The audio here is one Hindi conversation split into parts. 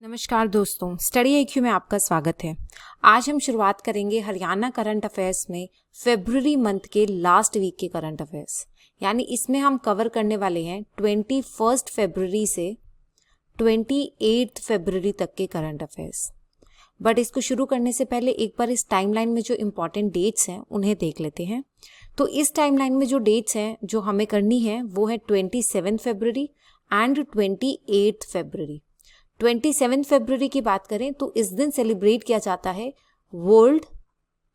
नमस्कार दोस्तों, स्टडी IQ में आपका स्वागत है। आज हम शुरुआत करेंगे हरियाणा करंट अफेयर्स में फरवरी मंथ के लास्ट वीक के करंट अफेयर्स। यानी इसमें हम कवर करने वाले हैं 21 फरवरी से 28 फरवरी तक के करंट अफेयर्स। बट इसको शुरू करने से पहले एक बार इस टाइमलाइन में जो इम्पॉर्टेंट डेट्स हैं उन्हें देख लेते हैं। तो इस टाइमलाइन में जो डेट्स हैं जो हमें करनी है वो है 27 फरवरी एंड 28 फरवरी। 27 फरवरी की बात करें तो इस दिन सेलिब्रेट किया जाता है वर्ल्ड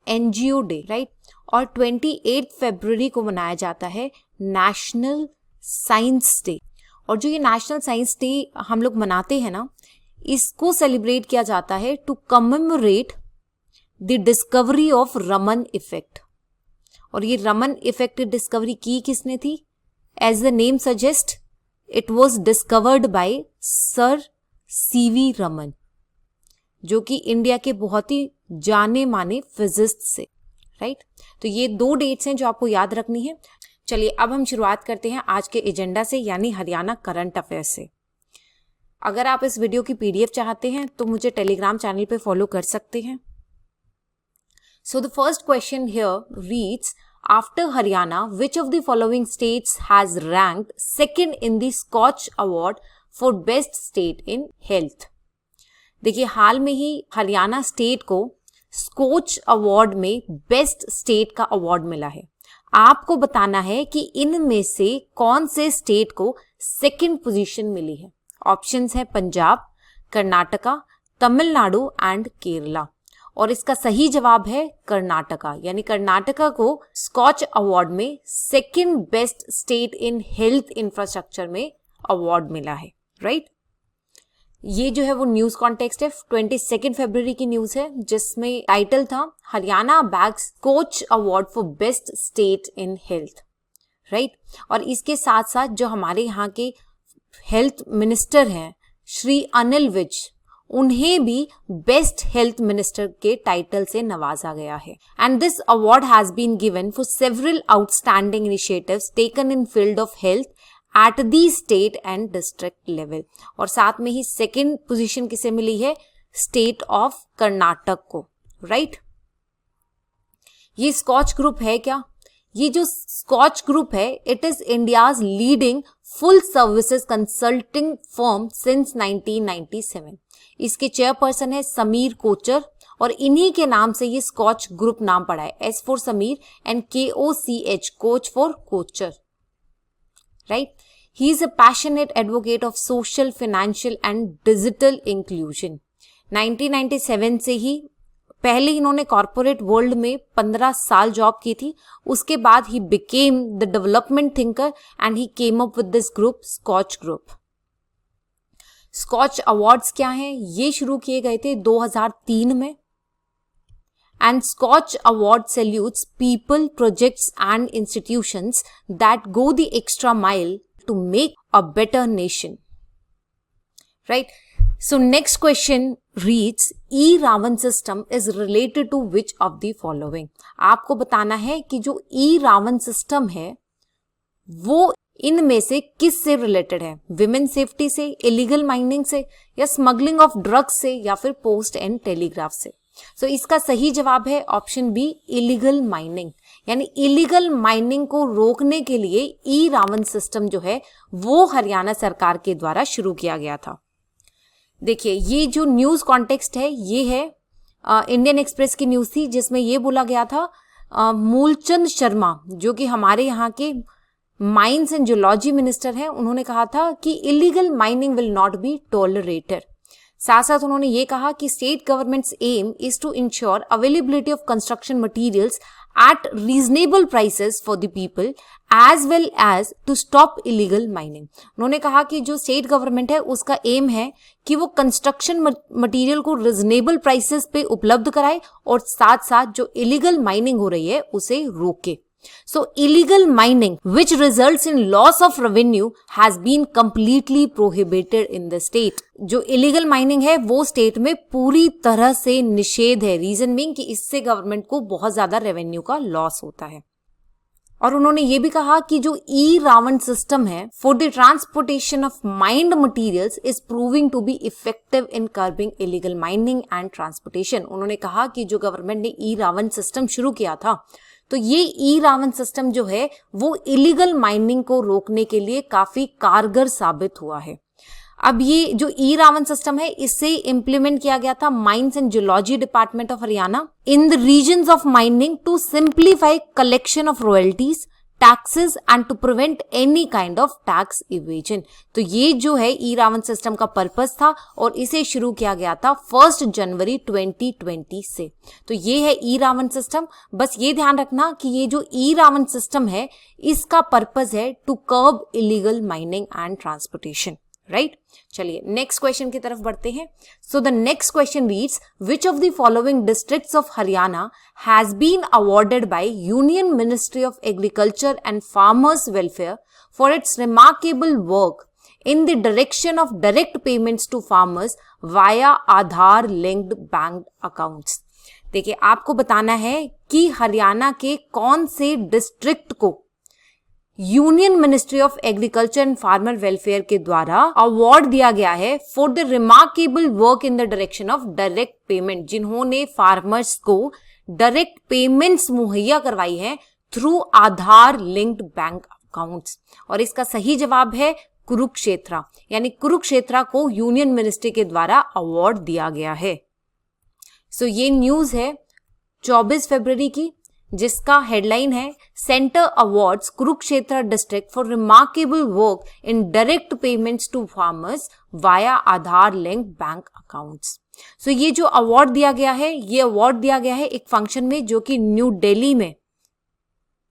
NGO डे, राइट। और 28 फरवरी को मनाया जाता है नेशनल साइंस डे। और जो ये नेशनल साइंस डे हम लोग मनाते हैं ना, इसको सेलिब्रेट किया जाता है to commemorate the discovery of Raman effect. और ये रमन इफेक्ट की डिस्कवरी की किसने थी? As the name suggest, it was discovered by sir CV Raman, जो कि इंडिया के बहुत ही जाने माने फिजिस्ट से, राइट। तो ये दो डेट्स हैं जो आपको याद रखनी है। चलिए अब हम शुरुआत करते हैं आज के एजेंडा से, यानी हरियाणा करंट अफेयर से। अगर आप इस वीडियो की PDF चाहते हैं तो मुझे टेलीग्राम चैनल पे फॉलो कर सकते हैं। So the first question here reads, after Haryana which of the following states has ranked second in the Skoch award for best state in health. देखिए, हाल में ही हरियाणा स्टेट को स्कॉच अवार्ड में बेस्ट स्टेट का अवार्ड मिला है। आपको बताना है कि इनमें से कौन से स्टेट को सेकंड पोजीशन मिली है। ऑप्शंस है पंजाब, कर्नाटका, तमिलनाडु एंड केरला। और इसका सही जवाब है कर्नाटका, यानी कर्नाटका को स्कॉच अवार्ड में second best state in health infrastructure में अवार्ड मिला है, राइट। ये जो है वो न्यूज कॉन्टेक्स्ट है, 22 फरवरी की न्यूज है, जिसमें टाइटल था Haryana bags Skoch award for best state in health, right. और इसके साथ साथ जो हमारे यहाँ के हेल्थ मिनिस्टर हैं श्री अनिल विज, उन्हें भी बेस्ट हेल्थ मिनिस्टर के टाइटल से नवाजा गया है। And this award has been given for several outstanding initiatives taken in field of health at the state and district level. और साथ में ही सेकेंड पोजीशन किसे मिली है? स्टेट ऑफ कर्नाटक को, राइट। ये स्कॉच ग्रुप है क्या? ये जो स्कॉच ग्रुप है, it is India's leading full services consulting firm since 1997। इसके चेयरपर्सन है समीर कोचर, और इन्हीं के नाम से ये स्कॉच ग्रुप नाम पड़ा है। S for Sameer and KOCH, Koch for Kochhar, right? He is a passionate advocate of social, financial and digital inclusion. 1997 से ही पहले इन्होंने कॉर्पोरेट वर्ल्ड में 15 साल जॉब की थी। उसके बाद ही became the development thinker and he came up with this group, Scotch Group. Skoch awards क्या हैं? ये शुरू किए गए थे 2003 में। And Scotch Award salutes people, projects and institutions that go the extra mile to make a better nation. Right? So next question reads, E-Ravan system is related to which of the following? आपको बताना है कि जो E-Ravan system है वो इनमें से किस से रिलेटेड है? विमेन सेफ्टी से, इलीगल माइनिंग से, या स्मगलिंग ऑफ ड्रग्स से, या फिर पोस्ट एंड टेलीग्राफ से। सो इसका सही जवाब है ऑप्शन बी, इलीगल माइनिंग। यानी इलीगल माइनिंग को रोकने के लिए E-Ravan सिस्टम जो है वो हरियाणा सरकार के द्वारा शुरू किया गया था। देखिए, ये जो न्यूज कॉन्टेक्स्ट है ये है इंडियन एक्सप्रेस की न्यूज थी, जिसमें ये बोला गया था मूलचंद शर्मा, जो कि हमारे यहाँ के माइंस एंड जियोलॉजी मिनिस्टर हैं, उन्होंने कहा था कि illegal mining will not be tolerated. साथ साथ उन्होंने ये कहा कि state governments aim is to ensure availability of construction materials at reasonable prices for the people as well as to stop illegal mining. उन्होंने कहा कि जो स्टेट गवर्नमेंट है उसका एम है कि वो कंस्ट्रक्शन मटेरियल को रीजनेबल प्राइसेस पे उपलब्ध कराए और साथ साथ जो इलीगल माइनिंग हो रही है उसे रोके। So illegal mining, which results in loss of revenue, has been completely prohibited in the state. जो illegal mining है वो स्टेट में पूरी तरह से निषेध है। रीजन बीइंग कि इससे गवर्नमेंट को बहुत ज्यादा रेवेन्यू का लॉस होता है। और उन्होंने ये भी कहा कि जो ई रावण सिस्टम है for the transportation of mined materials is proving to be effective in curbing illegal mining and transportation. उन्होंने कहा कि जो गवर्नमेंट ने ई रावण सिस्टम शुरू किया था, तो ये ई रावण सिस्टम जो है वो इलीगल माइनिंग को रोकने के लिए काफी कारगर साबित हुआ है। अब ये जो ई रावण सिस्टम है इसे इंप्लीमेंट किया गया था mines and geology department of Haryana in the regions of mining to simplify collection of royalties, taxes and to prevent any kind of tax evasion. तो ये जो है ई रावण सिस्टम का पर्पस था और इसे शुरू किया गया था 1 जनवरी 2020 से। तो ये है ई रावण सिस्टम। बस ये ध्यान रखना कि ये जो ई रावण सिस्टम है इसका पर्पस है to curb illegal mining and transportation, right. चलिए नेक्स्ट क्वेश्चन की तरफ बढ़ते हैं। So the next question reads, which of the following districts of Haryana has been awarded by union ministry of agriculture and farmers welfare for its remarkable work in the direction of direct payments to farmers via Aadhaar linked bank accounts. देखिए आपको बताना है कि हरियाणा के कौन से डिस्ट्रिक्ट को union ministry of agriculture and farmer welfare के द्वारा अवार्ड दिया गया है for the remarkable work in the direction of direct payment, जिन्होंने फार्मर्स को डायरेक्ट पेमेंट्स मुहैया करवाई है थ्रू आधार लिंक्ड बैंक अकाउंट्स। और इसका सही जवाब है कुरुक्षेत्र, यानी कुरुक्षेत्र को यूनियन मिनिस्ट्री के द्वारा अवार्ड दिया गया है। सो ये न्यूज है 24 फरवरी की, जिसका हेडलाइन है centre awards Kurukshetra district for remarkable work in direct payments to farmers via Aadhaar link bank accounts. So ये जो अवार्ड दिया गया है, ये अवार्ड दिया गया है एक फंक्शन में जो कि न्यू दिल्ली में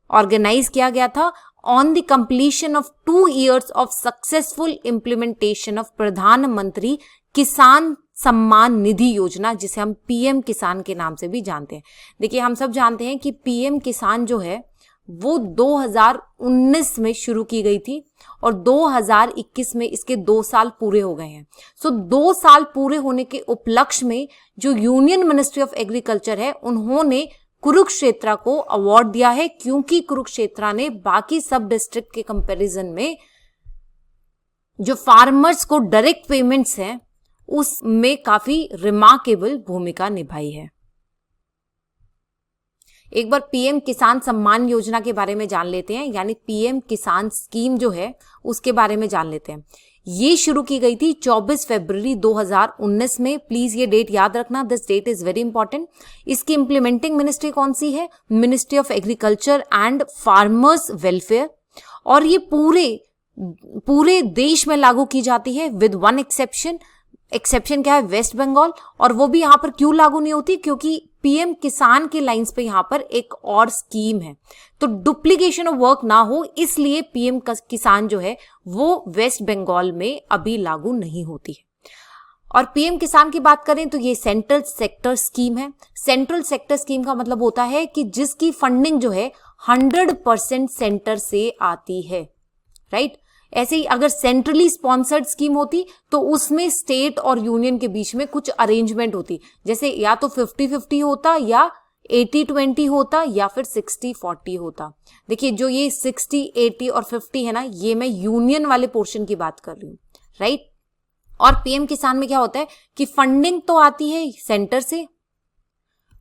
ऑर्गेनाइज किया गया था on the completion of 2 years of successful implementation of प्रधानमंत्री किसान सम्मान निधि योजना, जिसे हम पीएम किसान के नाम से भी जानते हैं। देखिए हम सब जानते हैं कि पीएम किसान जो है वो 2019 में शुरू की गई थी और 2021 में इसके 2 साल पूरे हो गए हैं। सो 2 साल पूरे होने के उपलक्ष्य में जो यूनियन मिनिस्ट्री ऑफ एग्रीकल्चर है उन्होंने कुरुक्षेत्र को अवार्ड दिया है, क्योंकि कुरुक्षेत्र ने बाकी सब डिस्ट्रिक्ट के कंपैरिजन में जो फार्मर्स को डायरेक्ट पेमेंट्स हैं उसमें काफी रिमार्केबल भूमिका निभाई है। एक बार पीएम किसान सम्मान योजना के बारे में जान लेते हैं, यानी पीएम किसान स्कीम जो है उसके बारे में जान लेते हैं। ये शुरू की गई थी 24 फरवरी 2019 में। प्लीज ये डेट याद रखना, this date is very important. इसकी इंप्लीमेंटिंग मिनिस्ट्री कौन सी है? Ministry of agriculture and farmers welfare. और ये पूरे देश में लागू की जाती है विद वन एक्सेप्शन। एक्सेप्शन क्या है? वेस्ट बंगाल। और वो भी यहाँ पर क्यों लागू नहीं होती? क्योंकि पीएम किसान के लाइंस पे यहाँ पर एक और स्कीम है, तो डुप्लीकेशन ऑफ वर्क ना हो इसलिए पीएम किसान जो है वो वेस्ट बंगाल में अभी लागू नहीं होती है। और पीएम किसान की बात करें तो ये सेंट्रल सेक्टर स्कीम है। सेंट्रल सेक्टर स्कीम का मतलब होता है कि जिसकी फंडिंग जो है 100% सेंटर से आती है, राइट। ऐसे ही अगर सेंट्रली स्पॉन्सर्ड स्कीम होती तो उसमें स्टेट और यूनियन के बीच में कुछ अरेंजमेंट होती, जैसे या तो 50-50 होता या 80-20 होता या फिर 60-40 होता। देखिए जो ये 60, 80 और 50 है ना, ये मैं यूनियन वाले पोर्शन की बात कर रही हूँ, राइट। और पीएम किसान में क्या होता है कि फंडिंग तो आती है सेंटर से,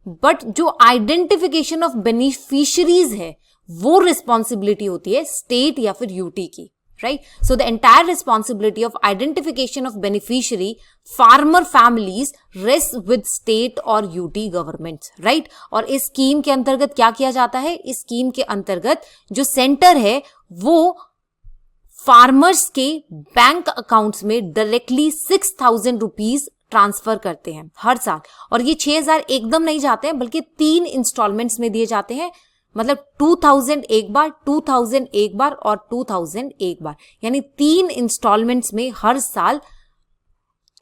बट जो आइडेंटिफिकेशन ऑफ बेनिफिशियरीज है वो रिस्पॉन्सिबिलिटी होती है स्टेट या फिर यूटी की, right? So the entire responsibility of identification of beneficiary farmer families rests with state और UT governments, right? और इस स्कीम के अंतर्गत क्या किया जाता है? इस स्कीम के अंतर्गत जो सेंटर है वो फार्मर्स के बैंक अकाउंट्स में डायरेक्टली 6,000 रुपीज ट्रांसफर करते हैं हर साल। और ये 6,000 एकदम नहीं जाते हैं, बल्कि 3 इंस्टॉलमेंट्स में दिए जाते हैं। मतलब 2,000 एक बार, 2,000 एक बार और 2,000 एक बार, यानी 3 इंस्टॉलमेंट्स में हर साल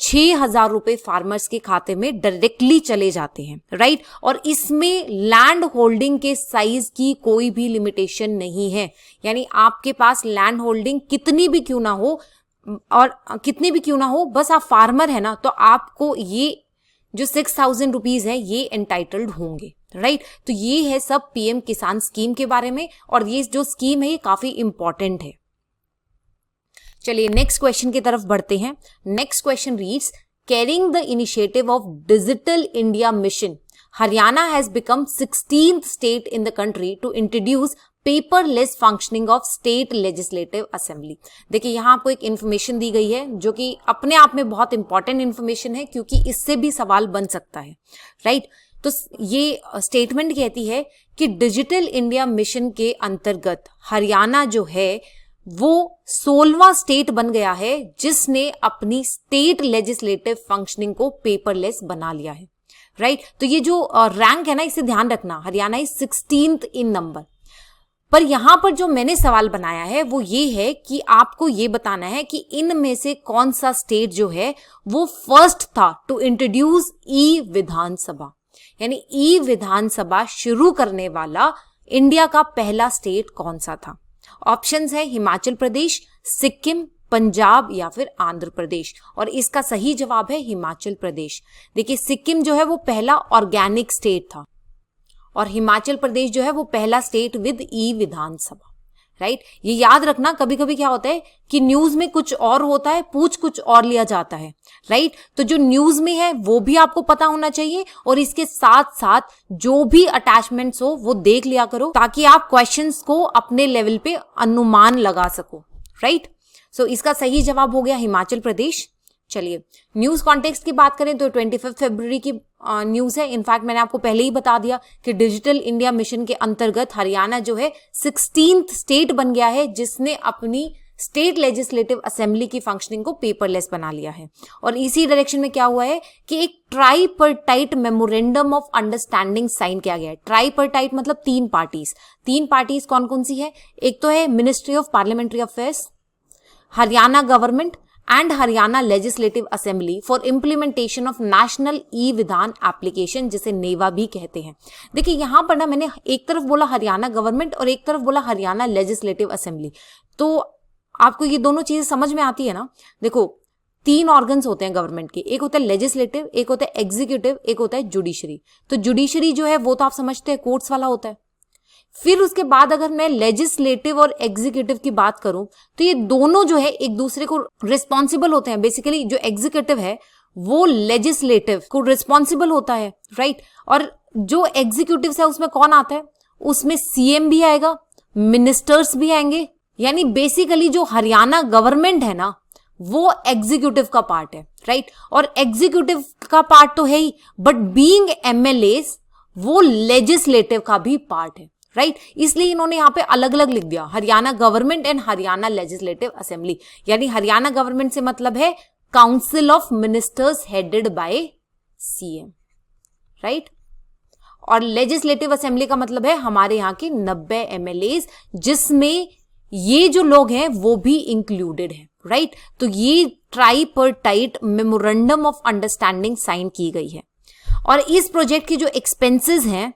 6,000 रुपए फार्मर्स के खाते में डायरेक्टली चले जाते हैं, राइट। और इसमें लैंड होल्डिंग के साइज की कोई भी लिमिटेशन नहीं है, यानी आपके पास लैंड होल्डिंग कितनी भी क्यों ना हो, और कितनी भी क्यों ना हो, बस आप फार्मर है ना, तो आपको ये जो 6,000 रुपीज है ये एंटाइटल्ड होंगे, राइट। तो ये है सब पीएम किसान स्कीम के बारे में, और ये जो स्कीम है ये काफी इंपॉर्टेंट है। चलिए नेक्स्ट क्वेश्चन की तरफ बढ़ते हैं। Next question reads, carrying the initiative of digital India mission, Haryana has become 16th state in the country to introduce paperless functioning of state legislative assembly. देखिए यहाँ आपको एक इंफॉर्मेशन दी गई है जो कि अपने आप में बहुत इंपॉर्टेंट इंफॉर्मेशन है, क्योंकि इससे भी सवाल बन सकता है, राइट। तो ये स्टेटमेंट कहती है कि डिजिटल इंडिया मिशन के अंतर्गत हरियाणा जो है वो 16वां स्टेट बन गया है जिसने अपनी स्टेट लेजिस्लेटिव फंक्शनिंग को पेपरलेस बना लिया है, राइट। तो ये जो रैंक है ना, इसे ध्यान रखना, Haryana is 16th in number. पर यहां पर जो मैंने सवाल बनाया है वो ये है कि आपको ये बताना है कि इनमें से कौन सा स्टेट जो है वो फर्स्ट था टू इंट्रोड्यूस ई विधानसभा, यानी ई विधानसभा शुरू करने वाला इंडिया का पहला स्टेट कौन सा था। ऑप्शंस है हिमाचल प्रदेश, सिक्किम, पंजाब या फिर आंध्र प्रदेश, और इसका सही जवाब है हिमाचल प्रदेश। देखिए सिक्किम जो है वो पहला ऑर्गेनिक स्टेट था, और हिमाचल प्रदेश जो है वो पहला state with E Vidhan Sabha, right. ये याद रखना, कभी कभी क्या होता है कि न्यूज में कुछ और होता है, पूछ कुछ और लिया जाता है, राइट। तो जो न्यूज में है वो भी आपको पता होना चाहिए, और इसके साथ साथ जो भी अटैचमेंट्स हो वो देख लिया करो, ताकि आप क्वेश्चंस को अपने लेवल पे अनुमान लगा सको, राइट। सो इसका सही जवाब हो गया हिमाचल प्रदेश। चलिए न्यूज कॉन्टेक्स्ट की बात करें तो 25 फरवरी की न्यूज है। इनफैक्ट मैंने आपको पहले ही बता दिया कि डिजिटल इंडिया मिशन के अंतर्गत हरियाणा जो है 16th स्टेट बन गया है जिसने अपनी स्टेट लेजिस्लेटिव असेंबली की फंक्शनिंग को पेपरलेस बना लिया है। और इसी डायरेक्शन में क्या हुआ है कि एक ट्राइपर्टाइट मेमोरेंडम ऑफ अंडरस्टैंडिंग साइन किया गया है। ट्राइपर्टाइट मतलब तीन पार्टीज कौन कौन सी है? एक तो है ministry of parliamentary affairs, Haryana government and Haryana legislative assembly for implementation of national e विधान एप्लीकेशन, जिसे नेवा भी कहते हैं। देखिए यहां पर ना मैंने एक तरफ बोला हरियाणा गवर्नमेंट और एक तरफ बोला हरियाणा लेजिस्लेटिव असेंबली, तो आपको ये दोनों चीजें समझ में आती है ना। देखो तीन ऑर्गन्स होते हैं गवर्नमेंट के, एक होता है लेजिस्लेटिव, एक होता है एग्जीक्यूटिव, एक होता है जुडिशरी। तो जुडिशरी जो है वो तो आप समझते हैं कोर्ट्स वाला होता है। फिर उसके बाद अगर मैं लेजिस्लेटिव और एग्जीक्यूटिव की बात करूं तो ये दोनों जो है एक दूसरे को रिस्पॉन्सिबल होते हैं। बेसिकली जो एग्जीक्यूटिव है वो लेजिस्लेटिव को रिस्पॉन्सिबल होता है, राइट। और जो एग्जीक्यूटिव है उसमें कौन आता है? उसमें सीएम भी आएगा, मिनिस्टर्स भी आएंगे। यानी बेसिकली जो हरियाणा गवर्नमेंट है ना वो एग्जीक्यूटिव का पार्ट है, राइट। और एग्जीक्यूटिव का पार्ट तो है ही, बट बीइंग एमएलएस वो लेजिस्लेटिव का भी पार्ट है, राइट। इसलिए इन्होंने यहां पे अलग अलग लिख दिया, Haryana government and Haryana legislative assembly. यानी हरियाणा गवर्नमेंट से मतलब है council of ministers headed by CM, right. और लेजिस्लेटिव असेंबली का मतलब है हमारे यहाँ के 90 एमएलएस, जिसमें ये जो लोग हैं वो भी इंक्लूडेड है, राइट। तो ये ट्राइपर्टाइट मेमोरेंडम ऑफ अंडरस्टैंडिंग साइन की गई है। और इस प्रोजेक्ट की जो एक्सपेंसेस हैं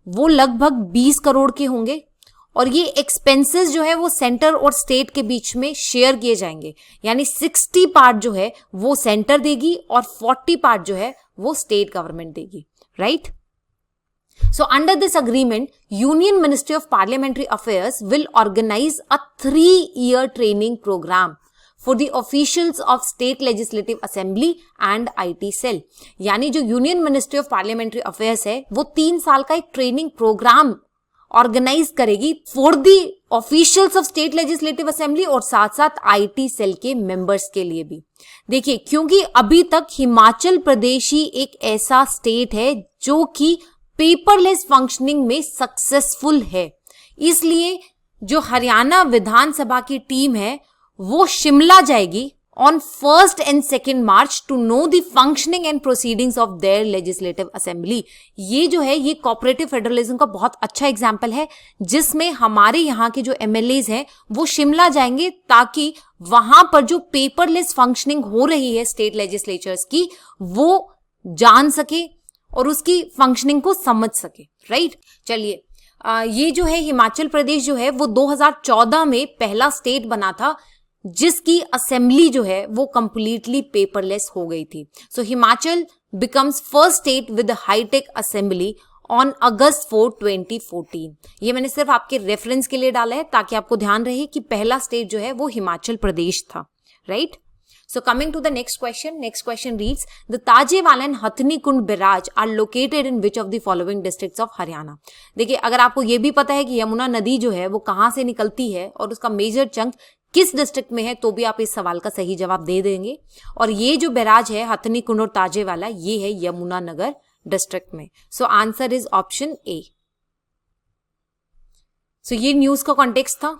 वो लगभग 20 करोड़ के होंगे, और ये एक्सपेंसेस जो है वो सेंटर और स्टेट के बीच में शेयर किए जाएंगे। यानी 60 पार्ट जो है वो सेंटर देगी और 40 पार्ट जो है वो स्टेट गवर्नमेंट देगी, right. So under this agreement, Union Ministry of Parliamentary Affairs will organize a 3-year training program for the officials of State Legislative Assembly and IT Cell. यानी जो Union Ministry of Parliamentary Affairs है वो 3 साल का एक ट्रेनिंग प्रोग्राम ऑर्गेनाइज करेगी for the officials of state legislative assembly और साथ साथ IT सेल के मेंबर्स के लिए भी। देखिए क्योंकि अभी तक हिमाचल प्रदेश ही एक ऐसा स्टेट है जो कि पेपरलेस फंक्शनिंग में सक्सेसफुल है, इसलिए जो हरियाणा विधानसभा की टीम है वो शिमला जाएगी on 1st and 2nd March to know the functioning and proceedings of their legislative assembly. ये जो है ये कोऑपरेटिव फेडरलिज्म का बहुत अच्छा एग्जाम्पल है, जिसमें हमारे यहाँ के जो एमएलएज हैं वो शिमला जाएंगे ताकि वहां पर जो पेपरलेस फंक्शनिंग हो रही है स्टेट लेजिस्लेचर्स की वो जान सके और उसकी फंक्शनिंग को समझ सके, राइट। चलिए ये जो है हिमाचल प्रदेश जो है वो 2014 में पहला स्टेट बना था जिसकी असेंबली जो है वो कंप्लीटली पेपरलेस हो गई थी। So Himachal becomes first state with hitech assembly on August 4, 2014। ये मैंने सिर्फ आपके रेफरेंस के लिए डाला है ताकि आपको ध्यान रहे कि पहला स्टेट जो है वो हिमाचल प्रदेश था, right. So coming to the next question reads, the Tajewala and Hathni Kund barrage are located in which of the following districts of Haryana. देखिए, अगर आपको ये भी पता है कि यमुना नदी जो है वो कहाँ से निकलती है और उसका मेजर चंक किस डिस्ट्रिक्ट में है, तो भी आप इस सवाल का सही जवाब दे देंगे। और ये जो बैराज है हथनी कुंड और ताजेवाला, ये है यमुनानगर डिस्ट्रिक्ट में। So answer is option A. So ये न्यूज का कॉन्टेक्स्ट था,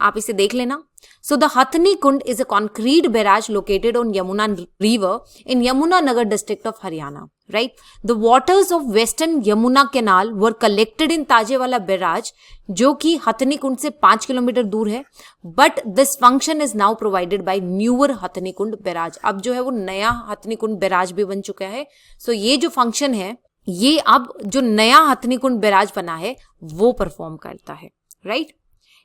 आप इसे देख लेना। So the Hathni Kund is a concrete barrage located on Yamuna River in Yamunanagar district of Haryana, right? The waters of western Yamuna Canal were collected in Tajewala barrage, जो कि हथनी कुंड से 5 किलोमीटर दूर है, but this function is now provided by newer Hathni Kund barrage. अब जो है वो नया हथनी कुंड बैराज भी बन चुका है। So ये जो फंक्शन है, ये अब जो नया हथनी कुंड बैराज बना है वो परफॉर्म करता है, राइट।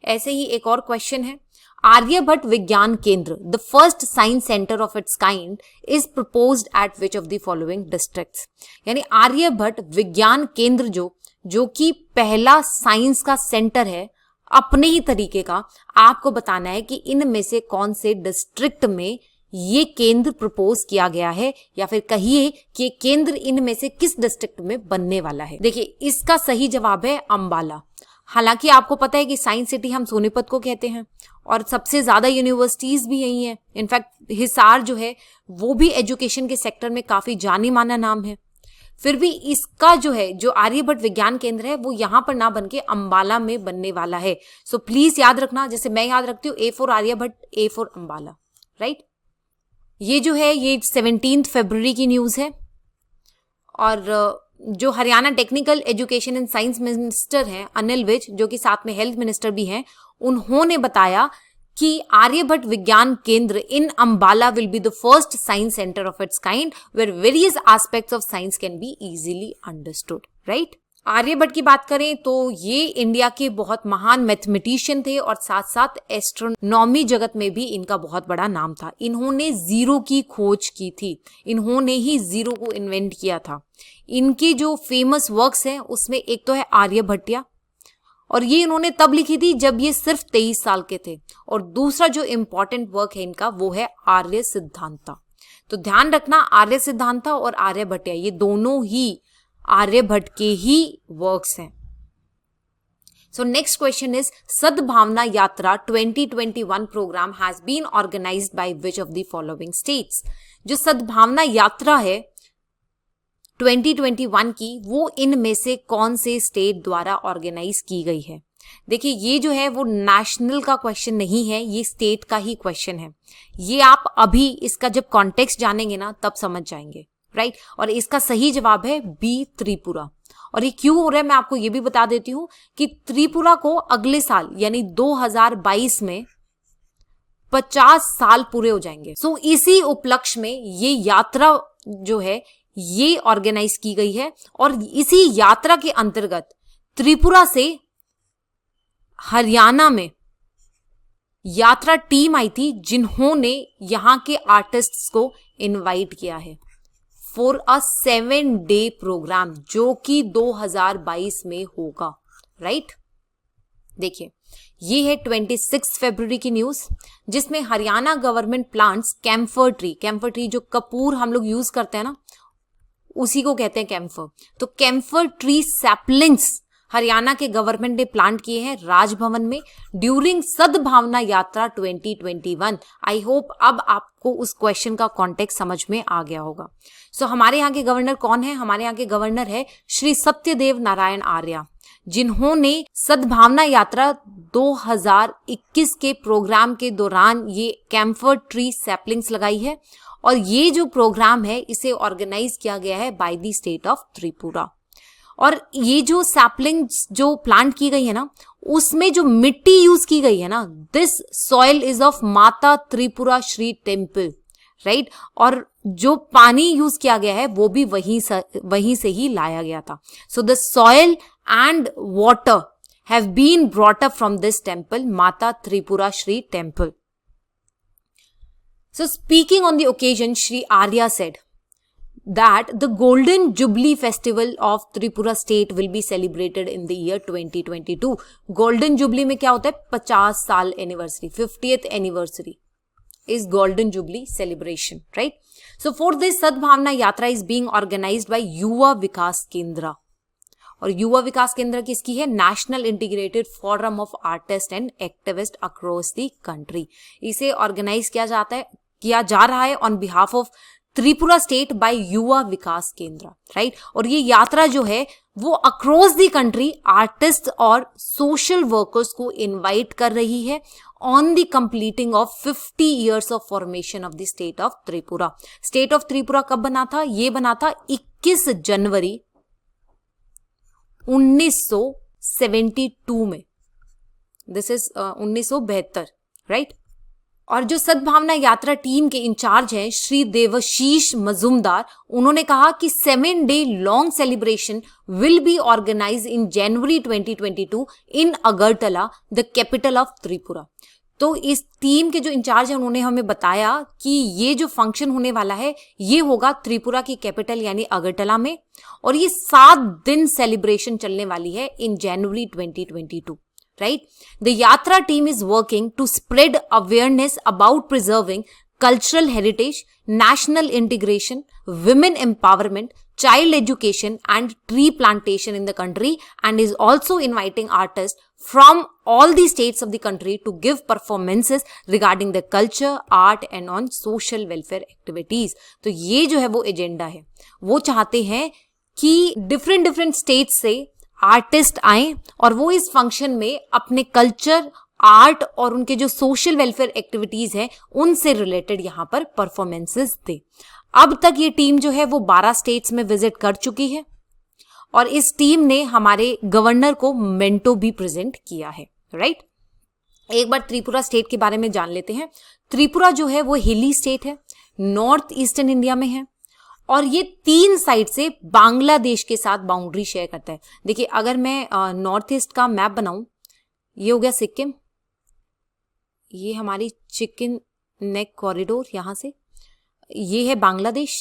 ऐसे ही एक और क्वेश्चन है, आर्यभट्ट विज्ञान केंद्र, the first science centre of its kind, is proposed eight which of the following districts. यानी आर्यभट्ट विज्ञान केंद्र जो कि पहला साइंस का सेंटर है अपने ही तरीके का, आपको बताना है कि इनमें से कौन से डिस्ट्रिक्ट में ये केंद्र प्रपोज किया गया है, या फिर कहिए कि ये केंद्र इनमें से किस डिस्ट्रिक्ट में बनने वाला है। देखिए, इसका सही जवाब है अंबाला। हालांकि आपको पता है कि साइंस सिटी हम सोनीपत को कहते हैं और सबसे ज्यादा यूनिवर्सिटीज भी यही हैं। इनफैक्ट हिसार जो है वो भी एजुकेशन के सेक्टर में काफी जानी माना नाम है। फिर भी इसका जो है, जो आर्यभट्ट विज्ञान केंद्र है, वो यहां पर ना बनके अंबाला में बनने वाला है। सो प्लीज याद रखना, जैसे मैं याद रखती हूँ A for Aryabhata, A for Ambala, right. ये जो है ये 17 फरवरी की न्यूज है। और जो Haryana technical education and science minister हैं अनिल विज, जो कि साथ में हेल्थ मिनिस्टर भी हैं, उन्होंने बताया कि Aryabhatta Vigyan Kendra in Ambala will be the first science centre of its kind where various aspects of science can be easily understood, right. Aryabhatta की बात करें तो ये इंडिया के बहुत महान मैथमेटिशियन थे और साथ साथ एस्ट्रोनॉमी जगत में भी इनका बहुत बड़ा नाम था। इन्होंने जीरो की खोज की थी, इन्होंने ही जीरो को इन्वेंट किया था। इनके जो फेमस वर्क्स हैं उसमें एक तो है आर्यभट्टिया, और ये इन्होंने तब लिखी थी जब ये सिर्फ 23 साल के थे। और दूसरा जो इंपॉर्टेंट वर्क है इनका वो है आर्य सिद्धांता। तो ध्यान रखना, आर्य सिद्धांता और आर्यभट्टिया ये दोनों ही आर्यभट्ट के ही वर्क्स हैं। So next question is, Sadbhavna Yatra 2021 programme has been organized by which of the following states. जो सद्भावना यात्रा है 2021 की, वो इनमें से कौन से स्टेट द्वारा ऑर्गेनाइज की गई है। देखिए, ये जो है वो नेशनल का क्वेश्चन नहीं है, ये स्टेट का ही क्वेश्चन है। ये आप अभी इसका जब कॉन्टेक्स्ट जानेंगे ना तब समझ जाएंगे, राइट। और इसका सही जवाब है बी, त्रिपुरा। और ये क्यों हो रहा है मैं आपको ये भी बता देती हूं कि त्रिपुरा को अगले साल यानी 2022 में 50 साल पूरे हो जाएंगे। सो इसी उपलक्ष्य में ये यात्रा जो है ये ऑर्गेनाइज की गई है। और इसी यात्रा के अंतर्गत त्रिपुरा से हरियाणा में यात्रा टीम आई थी, जिन्होंने यहां के आर्टिस्ट्स को इनवाइट किया है फॉर अ 7-day प्रोग्राम, जो कि 2022 में होगा, राइट। देखिए, ये है 26 फरवरी की न्यूज, जिसमें Haryana government plants camphor tree जो कपूर हम लोग यूज करते हैं ना, उसी को कहते हैं कैम्फर। तो कैम्फर ट्री सैपलिंग्स हरियाणा के गवर्नमेंट ने प्लांट किए हैं राजभवन में ड्यूरिंग सद्भावना यात्रा 2021। आई होप अब आपको उस क्वेश्चन का कॉन्टेक्स्ट समझ में आ गया होगा। सो हमारे यहाँ के गवर्नर कौन है? हमारे यहाँ के गवर्नर है श्री सत्यदेव नारायण आर्य, जिन्होंने सद्भावना यात्रा 2021 के प्रोग्राम के दौरान ये कैम्फर ट्री सैपलिंग्स लगाई है। और ये जो प्रोग्राम है इसे ऑर्गेनाइज किया गया है by the state of Tripura. और ये जो सैपलिंग्स जो प्लांट की गई है ना, उसमें जो मिट्टी यूज की गई है ना, दिस सॉइल इज ऑफ माता त्रिपुरा श्री टेम्पल, राइट। और जो पानी यूज किया गया है वो भी वहीं से ही लाया गया था। So the soil and water have been brought up from this temple, Mata Tripura Shri temple. So speaking on the occasion, Shri Arya said, that the Golden Jubilee Festival of Tripura State will be celebrated in the year 2022. Golden Jubilee में क्या होता है? 50 साल anniversary, 50th anniversary is Golden Jubilee celebration, right? So for this सद्भावना यात्रा is being organized by युवा विकास केंद्र. और युवा विकास केंद्र किसकी है? National integrated forum of artist and activist across the country. इसे ऑर्गेनाइज किया जा रहा है on behalf of Tripura state by युवा विकास केंद्र, राइट. और ये यात्रा जो है वो अक्रॉस द कंट्री आर्टिस्ट और सोशल वर्कर्स को इनवाइट कर रही है on the completing of 50 years of formation of the state of Tripura. State of Tripura कब बना था? ये बना था 21 जनवरी 1972 में. This is 1972, right. और जो सद्भावना यात्रा टीम के इंचार्ज हैं श्री देवशीष मजुमदार, उन्होंने कहा कि 7 day long celebration will be organize in January 2022 in Agartala, the capital of Tripura. तो इस टीम के जो इंचार्ज हैं उन्होंने हमें बताया कि ये जो फंक्शन होने वाला है ये होगा त्रिपुरा की कैपिटल यानी अगरतला में, और ये 7 दिन सेलिब्रेशन चलने वाली है इन January 2022. Right? The Yatra team is working to spread awareness about preserving cultural heritage, national integration, women empowerment, child education and tree plantation in the country, and is also inviting artists from all the states of the country to give performances regarding the culture, art and on social welfare activities. तो ये जो है वो एजेंडा है. वो चाहते हैं कि डिफरेंट स्टेट्स से आर्टिस्ट आए और वो इस फंक्शन में अपने कल्चर, आर्ट और उनके जो सोशल वेलफेयर एक्टिविटीज हैं उनसे रिलेटेड यहां पर परफॉर्मेंसेस दे. अब तक ये टीम जो है वो 12 स्टेट्स में विजिट कर चुकी है और इस टीम ने हमारे गवर्नर को मेंटो भी प्रेजेंट किया है, राइट. एक बार त्रिपुरा स्टेट के बारे में जान लेते हैं. त्रिपुरा जो है वो हिली स्टेट है, नॉर्थ ईस्टर्न इंडिया में है और ये 3 साइड से बांग्लादेश के साथ बाउंड्री शेयर करता है. देखिए अगर मैं नॉर्थ ईस्ट का मैप बनाऊं, ये हो गया सिक्किम, ये हमारी चिकन नेक कॉरिडोर, यहां से ये है बांग्लादेश,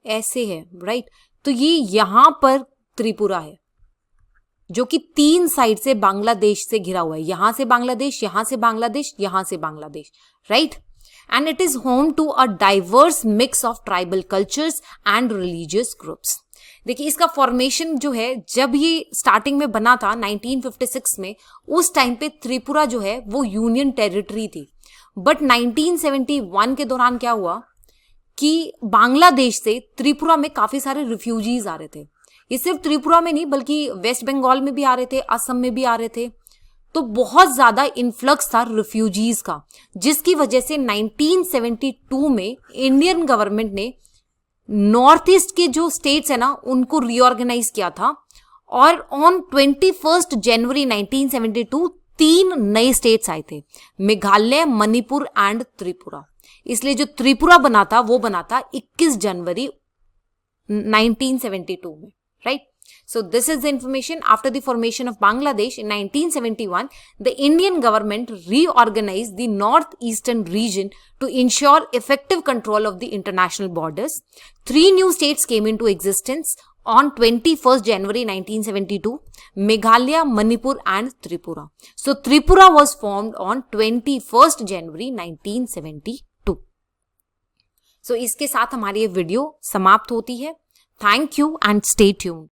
ऐसे है, राइट. तो ये यहां पर त्रिपुरा है जो कि 3 साइड से बांग्लादेश से घिरा हुआ है. यहां से बांग्लादेश, यहां से बांग्लादेश, यहां से Bangladesh, right. And it is home to a diverse mix of tribal cultures and religious groups. देखिए इसका फॉर्मेशन जो है जब ये स्टार्टिंग में बना था 1956 में, उस टाइम पे त्रिपुरा जो है वो यूनियन टेरिटरी थी. बट 1971 के दौरान क्या हुआ कि बांग्लादेश से त्रिपुरा में काफी सारे रिफ्यूजीज आ रहे थे. ये सिर्फ त्रिपुरा में नहीं बल्कि वेस्ट बंगाल में भी आ रहे थे, असम में भी आ रहे थे. तो बहुत ज्यादा इन्फ्लक्स था रिफ्यूजीज का, जिसकी वजह से 1972 में इंडियन गवर्नमेंट ने नॉर्थ ईस्ट के जो स्टेट्स है ना उनको रीऑर्गेनाइज किया था और ऑन 21 जनवरी 1972 3 नए स्टेट्स आए थे, मेघालय, मणिपुर एंड त्रिपुरा. इसलिए जो त्रिपुरा बना था वो बना था 21 जनवरी 1972 में, right. So this is the information. After the formation of Bangladesh in 1971, the Indian government reorganized the northeastern region to ensure effective control of the international borders. 3 new states came into existence on 21st January 1972, Meghalaya, Manipur and Tripura. So Tripura was formed on 21st January 1972. So इसके साथ हमारी ये वीडियो समाप्त होती है. Thank you and stay tuned.